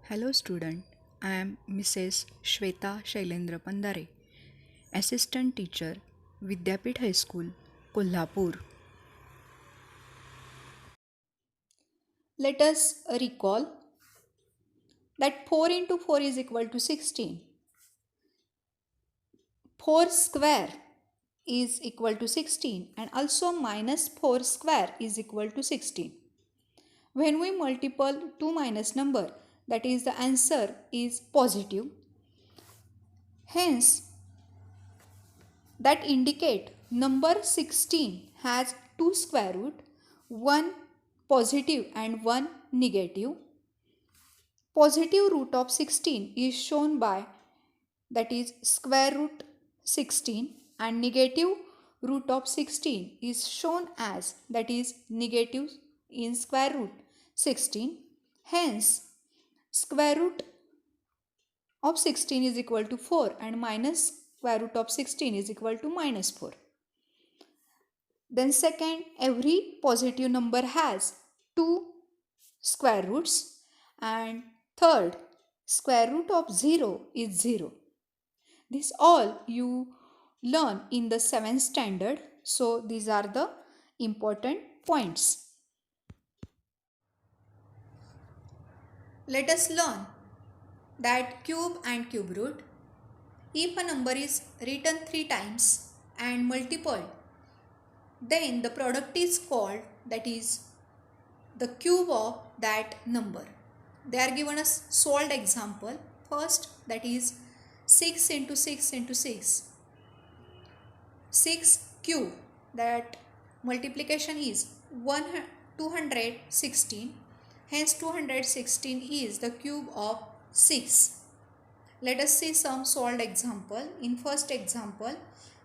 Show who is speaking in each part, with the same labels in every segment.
Speaker 1: Hello student, I am Mrs. Shweta Shailendra Pandare, Assistant Teacher, Vidyapit High School, Kolhapur.
Speaker 2: Let us recall that 4 into 4 is equal to 16. 4 square is equal to 16 and also minus 4 square is equal to 16. When we multiply two minus number, that is the answer is positive. Hence, that indicate number 16 has two square root, one positive and one negative. Positive root of 16 is shown by, that is square root 16, and negative root of 16 is shown as, that is negative in square root 16. Hence, square root of 16 is equal to 4 and minus square root of 16 is equal to minus 4. Then second, every positive number has two square roots, and third, square root of 0 is 0. This all you learn in the 7th standard. So these are the important points. Let us learn that cube and cube root. If a number is written 3 times and multiplied, then the product is called, that is the cube of that number. They are given us solved example. First, that is 6 into 6 into 6. 6 cube, that multiplication is 216. Hence 216 is the cube of 6. Let us see some solved example. In first example,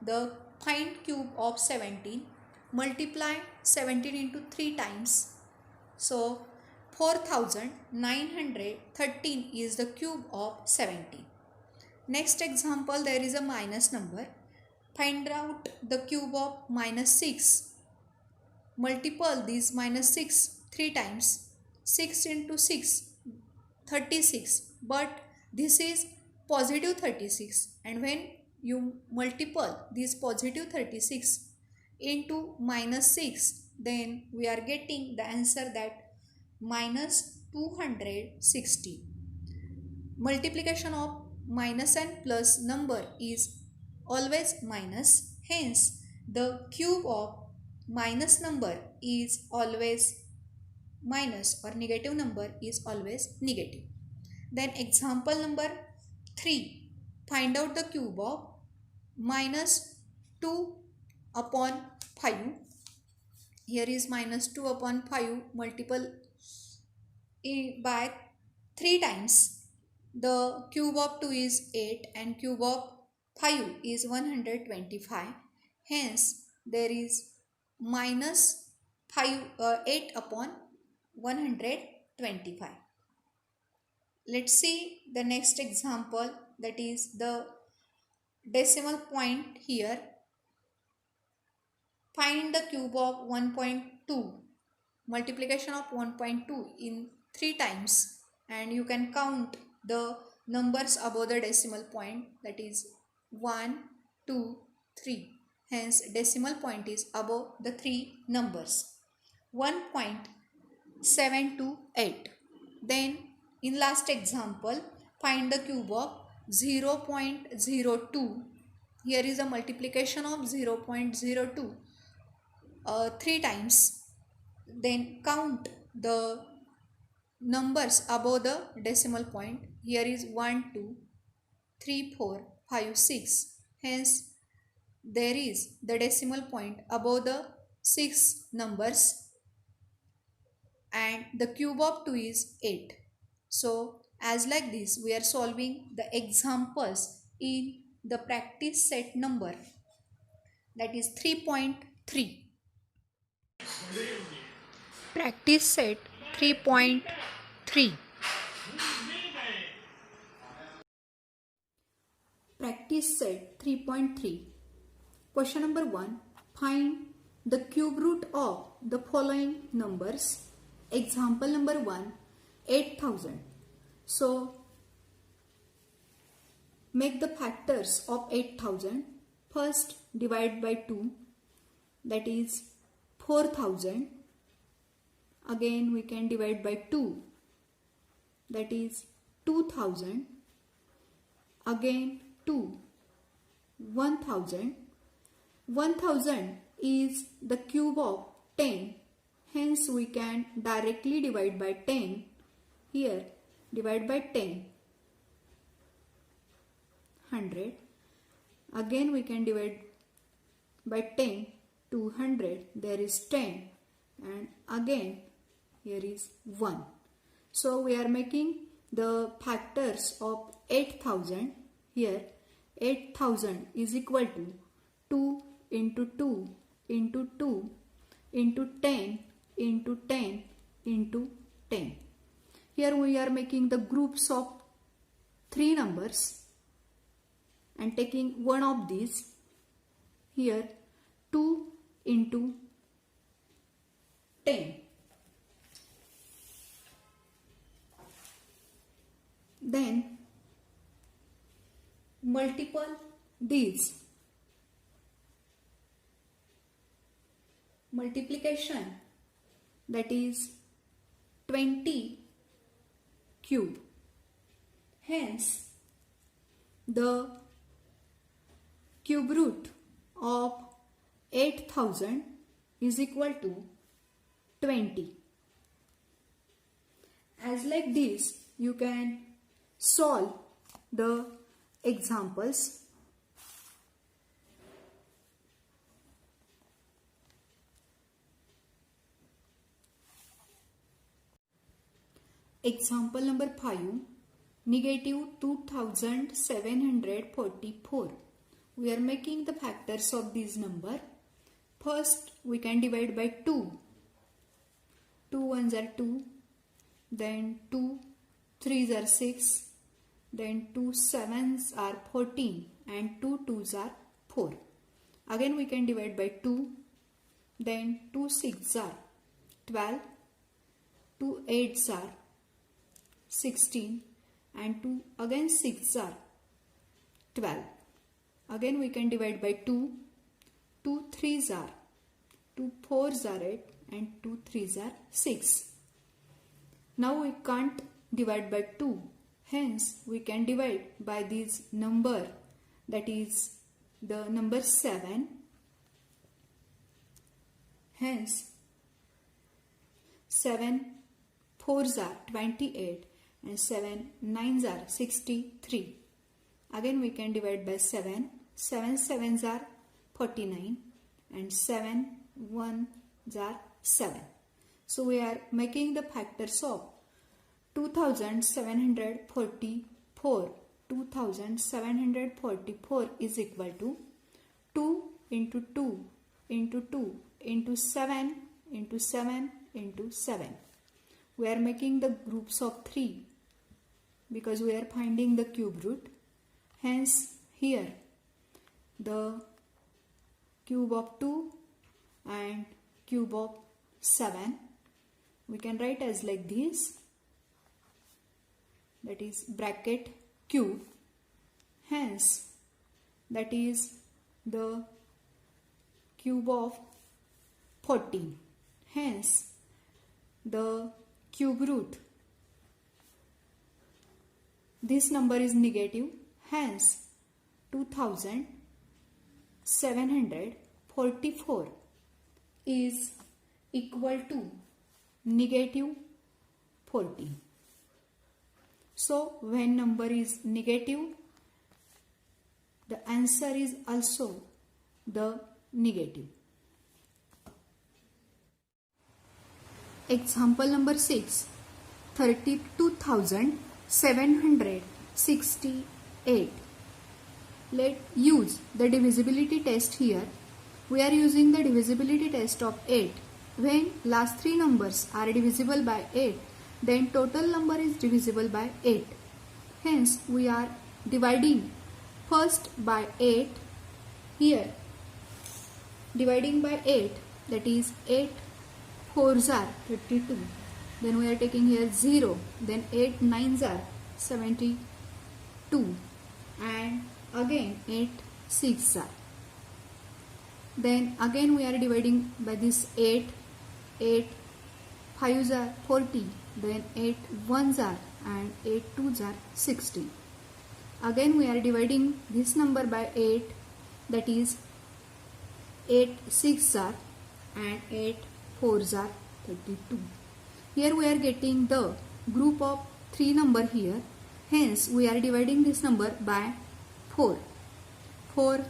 Speaker 2: the find cube of 17. Multiply 17 into 3 times. So 4913 is the cube of 17. Next example, there is a minus number. Find out the cube of minus 6. Multiple this minus 6 3 times. 6 into 6, 36. But this is positive 36. And when you multiple this positive 36 into minus 6, then we are getting the answer that minus 260. Multiplication of minus and plus number is always minus. Hence, the cube of minus number is always minus, or negative number is always negative. Then example number 3. Find out the cube of minus 2 upon 5. Here is minus 2 upon 5 multiple by 3 times. The cube of 2 is 8 and cube of 5 is 125. Hence, there is minus 8 upon 125. Let's see the next example, that is the decimal point here. Find the cube of 1.2. Multiplication of 1.2 in 3 times, and you can count the numbers above the decimal point, that is 1, 2, 3. Hence decimal point is above the 3 numbers. 1.728. Then in last example, find the cube of 0.02. Here is a multiplication of 0.02 3 times. Then count the numbers above the decimal point. Here is 1, 2, 3, 4, 5, 6. Hence, there is the decimal point above the 6 numbers, and the cube of 2 is 8. So, as like this, we are solving the examples in the practice set number, that is 3.3. Practice set 3.3. Practice set 3.3. Question number 1. Find the cube root of the following numbers. Example number 1, 8000. So make the factors of 8000. First divide by 2, that is 4000. Again we can divide by 2, that is 2000. Again 2, 1000. 1000 is the cube of 10. Hence we can directly divide by 10. Here divide by 10. 100. Again we can divide by 10. 200. There is 10. And again here is 1. So we are making the factors of 8000. Here 8000 is equal to 2 into 2 into 2 into 10 into 10 into 10. Here we are making the groups of 3 numbers and taking one of these. Here 2 into 10. Then multiple these. Multiplication, that is 20 cube. Hence the cube root of 8000 is equal to 20. As like this you can solve the examples. Example number 5, negative 2744. We are making the factors of this number. First we can divide by 2. 2 ones are 2, then 2 3s are 6, then 2 sevens are 14 and 2 2s are 4. Again we can divide by 2, then 2 6s are 12, 2 8s are 16 and 2 again 6 are 12. Again we can divide by 2, 2 3s are 2 4s are 8 and 2 3s are 6. Now we can't divide by 2, hence we can divide by this number, that is the number 7. Hence 7 4s are 28 and 7 9s are 63. Again we can divide by 7. 7 sevens are 49 and 7 1s are 7. So we are making the factors of 2744. 2744 is equal to 2 into 2 into 2 into 7 into 7 into 7. We are making the groups of 3 because we are finding the cube root. Hence here the cube of 2 and cube of 7 we can write as like this, that is bracket cube. Hence that is the cube of 14. Hence the cube root, this number is negative. Hence 2744 is equal to negative 14. So when number is negative, the answer is also the negative. Example number 6, 32,768. Let's use the divisibility test here. We are using the divisibility test of 8. When last 3 numbers are divisible by 8, then total number is divisible by 8. Hence we are dividing first by 8. Here dividing by 8, that is 8 4s are 32 then we are taking here 0, then 8 9s are 72, and again 8 6s are. Then again we are dividing by this 8 5s are 40, then 8 1s are, and 8 2s are 16. Again we are dividing this number by 8, that is 8 6s are, and 8 4s are 32. Here we are getting the group of 3 number here, hence we are dividing this number by 4. 4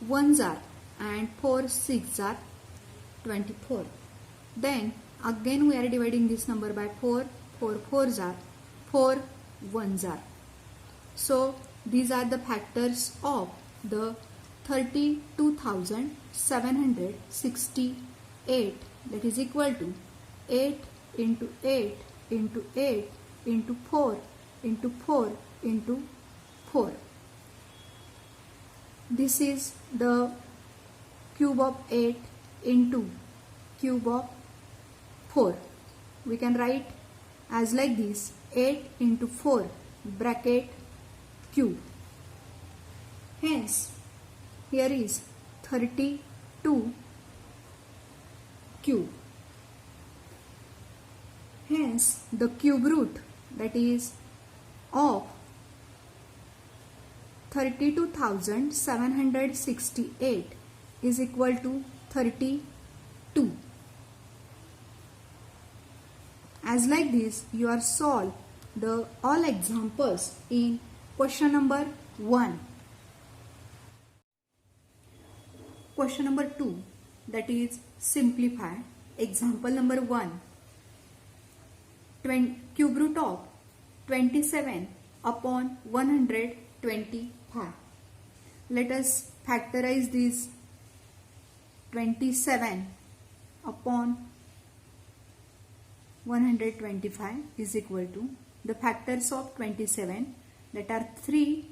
Speaker 2: 1s are, and 4 6s are 24. Then again we are dividing this number by 4. 4 4s are, 4 1s are. So these are the factors of the 32,768, that is equal to 8 into 8 into 8 into 4 into 4 into 4. This is the cube of 8 into cube of 4. We can write as like this: 8 into 4 bracket cube. Hence here is 32 cube. Hence the cube root, that is of 32,768, is equal to 32. As like this you are solve the all examples in question number 1. Question number 2, that is simplify. Example number 1. Cube root of 27 upon 125. Let us factorize this 27 upon 125 is equal to the factors of 27, that are 3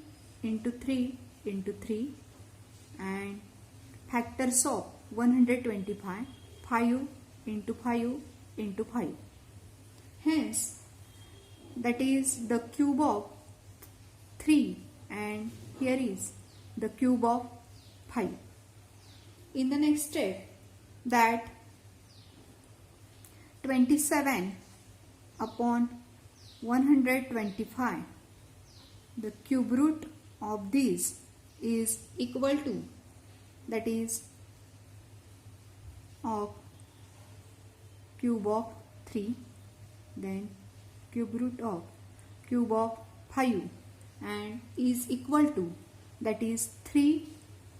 Speaker 2: into 3 into 3, and factors of 125, 5 into 5 into 5. Hence that is the cube of 3, and here is the cube of 5. In the next step, that 27 upon 125, the cube root of this is equal to, that is of cube of 3, then cube root of cube of 5, and is equal to, that is 3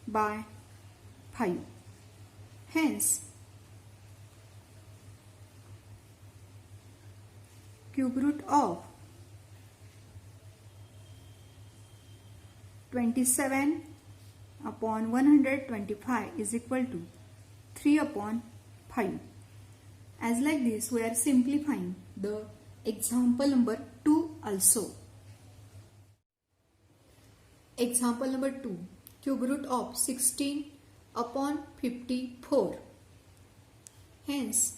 Speaker 2: by 5. Hence cube root of 27 upon 125 is equal to 3 upon 5. As like this we are simplifying the example number 2 also. Example number 2. Cube root of 16 upon 54. Hence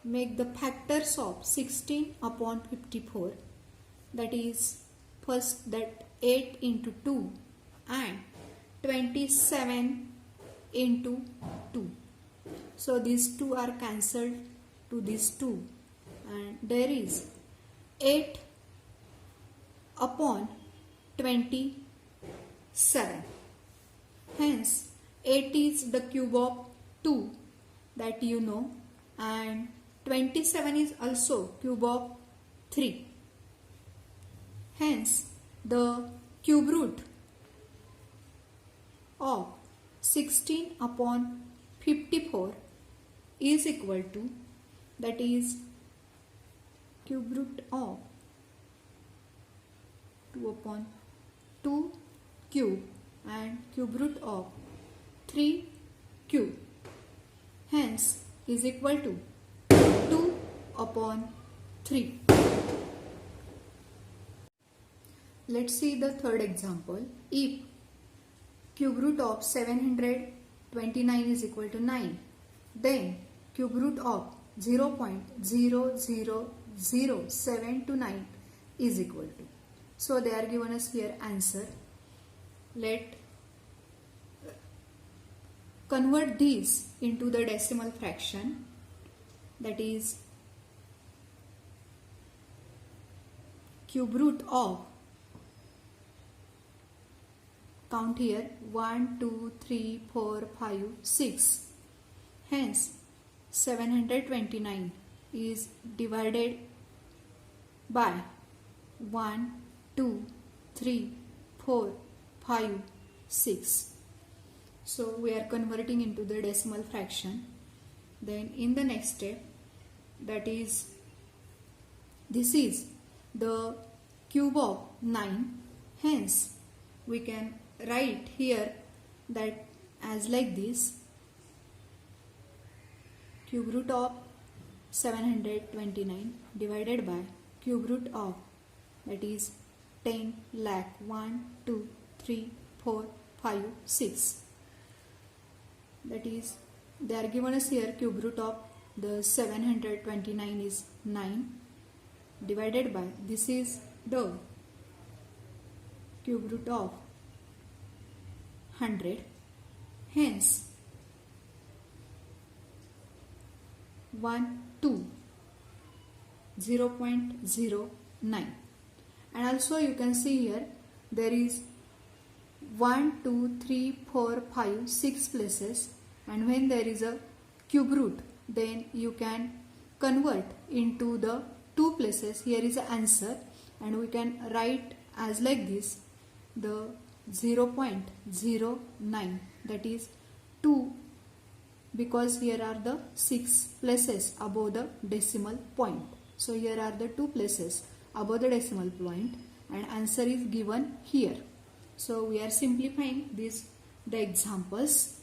Speaker 2: make the factors of 16 upon 54, that is first that 8 into 2 and 27 into 2. So these two are cancelled to these two, and there is 8 upon 27. Hence 8 is the cube of 2, that you know, and 27 is also cube of 3. Hence the cube root of 16 upon 54 is equal to, that is cube root of 2 upon 2 cube and cube root of 3 cube. Hence is equal to 2 upon 3. Let's see the third example. If cube root of 729 is equal to 9, then cube root of 0.000 0, 7 to 9 is equal to. So they are given us here answer. Let convert these into the decimal fraction, that is cube root of, count here, 1, 2, 3, 4, 5, 6. Hence 729 is divided by 1, 2, 3, 4, 5, 6. So we are converting into the decimal fraction. Then in the next step, that is, this is the cube of 9. Hence we can write here that as like this, cube root of 729 divided by cube root of, that is 10 lakh, 1, 2, 3, 4, 5, 6. That is, they are given us here cube root of the 729 is 9 divided by, this is the cube root of 100. Hence 1, 2, 0.09. And also you can see here there is 1, 2, 3, 4, 5, 6 places, and when there is a cube root, then you can convert into the 2 places. Here is the answer, and we can write as like this, the 0.09, that is 2, because here are the 6 places above the decimal point. So here are the 2 places above the decimal point, and answer is given here. So we are simplifying the examples.